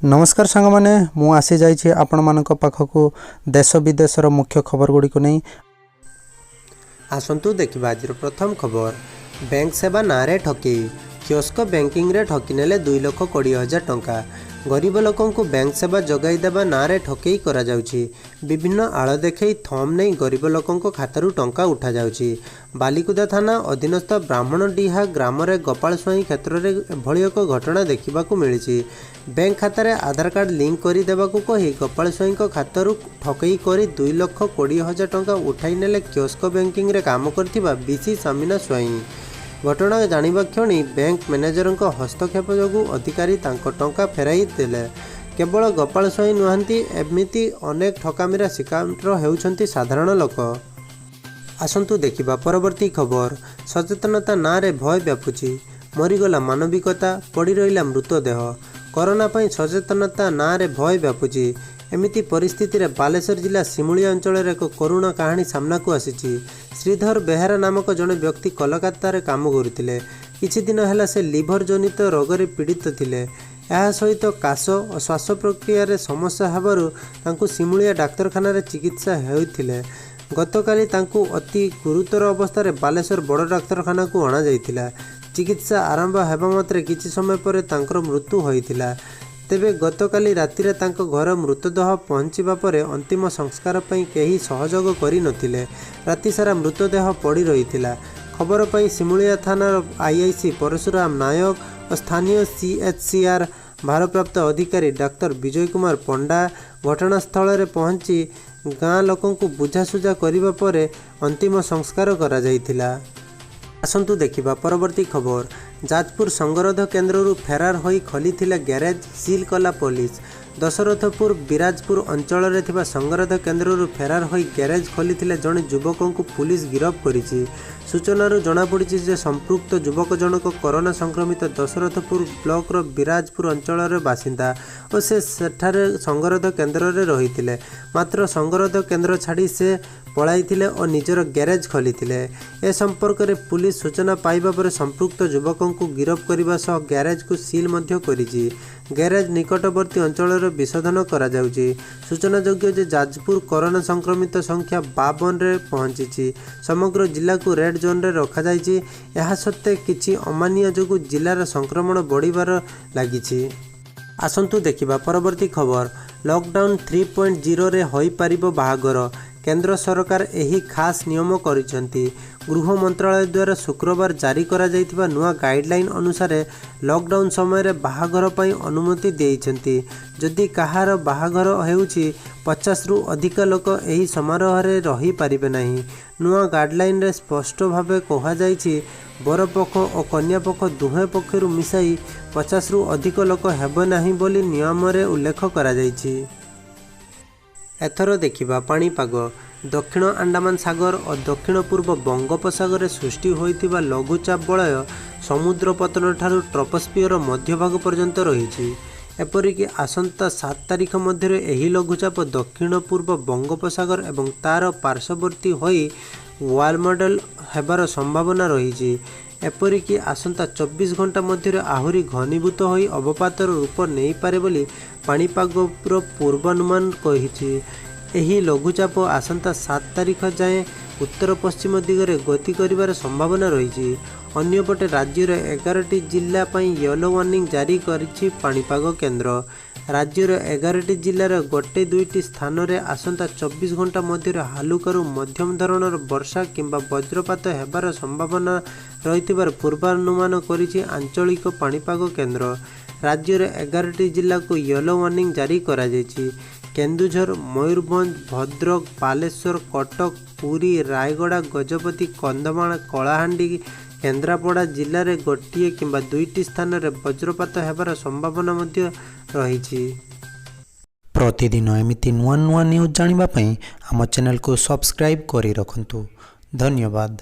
नमस्कार सांग माने मु आसी जाइए आपण मानक पाखकु देश विदेशर मुख्य खबर गुड़ी को नहीं आसतु देखा आज प्रथम खबर। बैंक सेवा नारे ठकई कियोस्क बैंकिंग रे ठकी नेले 2,20,000 टंका। गरीब लोकों को बैंक सेवा जगाई देवा नारे ठकई करा जाउची। विभिन्न आड़ देखई थम नहीं गरीब लोकों को खातारू टंका उठा जाउची। बालिकुदा थाना अधीनस्थ ब्राह्मणडीहा ग्राम रे गोपाल स्वाई क्षेत्र में एभली एक घटना देखा मिली। बैंक खातार आधार कार्ड लिंक कर देवाकू कही गोपाल स्वाई खातारू ठकई कर 2,20,000 टंका उठाई नेले कियोस्क बैंकिंग रे काम करथिबा बीसी सामिना स्वाई। घटना जानिबा क्षणी बैंक मैनेजर हस्तक्षेप जोगु अधिकारी तांको टंका फेराई देले। केवल गोपाल स्वाई नुहंती एमिति अनेक ठकामीरा शिकार हेउछंती साधारण लोक। आसंतु देखिबा परवर्ती खबर। सचेतनता ना रे भय व्यापुची मरीगला मानविकता पड़ी रहिला मृतदेह। कोरोना पई सचेतनता ना रे भय व्यापुची एमिति परिस्थिति रे बालेश्वर जिला सिमुलिया अंचल एक करुण कहानी सामना को आसीची। श्रीधर बेहेरा नामक जड़े व्यक्ति कोलकाता रे काम करुथिले। किछि दिन हैला से लिभर जनित रोग रे पीड़ित थिले। यह सहित काश और श्वास प्रक्रिया रे समस्या हेबारु तांकु सिमुलिया डाक्तरखाना रे चिकित्सा हेउथिले। गतकाली तांकु अति गुरुतर अवस्था बालेश्वर बड़ डाक्तरखाना को अणा जाइथिला। चिकित्सा आरंभ हेबा मात्रे किछि समय पर तांकर मृत्यु होइथिला। तेबे गतकाली रातिरे तांको घर मृतदेह पहुँचवा पर अंतिम संस्कार पई केही सहयोग करि नथिले। राति सारा मृतदेह पड़ी रहिथिला। खबर पाई सिमुलिया थाना आईआईसी परशुराम नायक और स्थानीय सीएचसीआर भारप्राप्त अधिकारी डाक्टर विजय कुमार पंडा घटनास्थल में पहुंची गाँ लोकों को बुझासुझा करने पर अंतिम संस्कार करा जाइथिला। आसंतु देखिबा परवर्ती खबर। जाजपुर संगरोध केन्द्र फेरार होई खोलिथिला गैरेज सील कला पुलिस। दशरथपुर बिराजपुर अंचल में थिबा संगरोध केन्द्र फेरार होई गैरेज खोलिथिले जड़े युवकों को पुलिस गिरफ्त करिछि। सूचनारू जनापड़ी जे संपृक्त युवक जनक कोरोना संक्रमित दशरथपुर ब्लॉक बिराजपुर अंचल बासिंदा और से सेठारे संगरोध केन्द्र में रही। मात्र संगरोध केन्द्र छाड़ी से पलाइथिले और निजर गैरेज खोलिथिले। ए संपर्क में पुलिस सूचना पाइबा पर संपृक्त युवकों को गिरफ्त करने सह गैरेज को सील मध्य करिछि। गैरेज निकटवर्ती अंचल विशोधन करा जाउछि। सूचनायोग्य जे जाजपुर कोरोना संक्रमित संख्या 52 रे पहुंची। समग्र जिला को रेड जोन रे रखा जाइछि। यह सत्ते किछि अमानिया जोगु जिलार संक्रमण बढ़िबार लागिछि। आसंतु देखिबा परवर्ती खबर। लॉकडाउन 3.0 रे होई पारिबो बाहागर। केंद्र सरकार एही खास नियम करिसेंती। गृह मंत्रालय द्वारा शुक्रवार जारी करा जाइथिबा नुआ गाइडलाइन अनुसार लॉकडाउन समय रे बाहागर पई अनुमति देइछंती। जदि कहार बाहागर हेउछि 50 रु अधिक लोक एही समारोह रे रही पारिबे नाही। नुआ गाइडलाइन रे स्पष्ट भावे कहा जाइछि बर पक्ष और कन्या पक्ष दुहे पक्षरु मिसाई 50 रु अधिक लोक हेबो नाही बोली नियम रे उल्लेख करा जाइछि। एथर देखिबा पाणीपाग। दक्षिण अंडमान सागर और दक्षिण पूर्व बंगोपसागर में सृष्टि होइतिबा लघुचाप वलय समुद्र पतन ठारू ट्रोपोस्फियर मध्यभाग पर्यंत रही। एपरिक आसंता 7 तारिख मध्य एही लघुचाप दक्षिण पूर्व बंगोपसागर एवं तार पार्श्ववर्ती होई वाल मॉडल हेबार संभावना रही। एपरिक आसंता 24 घंटा मध्य आहुरी घनीभूत होई अवपातर रूप नहीं पारे बोली पाणीपाग पूर्वानुमान कहिछि। एही लघुचाप आसंता 7 तारिख जाए उत्तर पश्चिम दिगरे गति करिवार संभावना रही। अन्यपटे राज्यर 11टी जिला पई येलो वार्निंग जारी करिछि पाणीपाग केन्द्र। राज्यर 11टी जिलार गोटे 2टी स्थान रे आसंता 24 घंटा मध्य हालुकारू मध्यम धरणर वर्षा किंबा वज्रपात हेबार संभावना रहिथिबार पूर्वानुमान करिछि आंचलिक पाणीपाग केन्द्र। राज्यर 11टी जिला को येलो वार्निंग जारी करा जायछि। केन्दुझर, मयूरभंज, भद्रक, बालेश्वर, कटक, पुरी, रायगड़ा, गजपति, कंधमाल, कलाहांडी, केन्द्रापड़ा जिले में गोटे किंबा 2टी स्थान रे वज्रपात हेबार संभावना मध्य रही। प्रतिदिन एमिति नुआ नुआ न्यूज जानिबा पई आम चैनल को सब्सक्राइब करी रखंतु। धन्यवाद।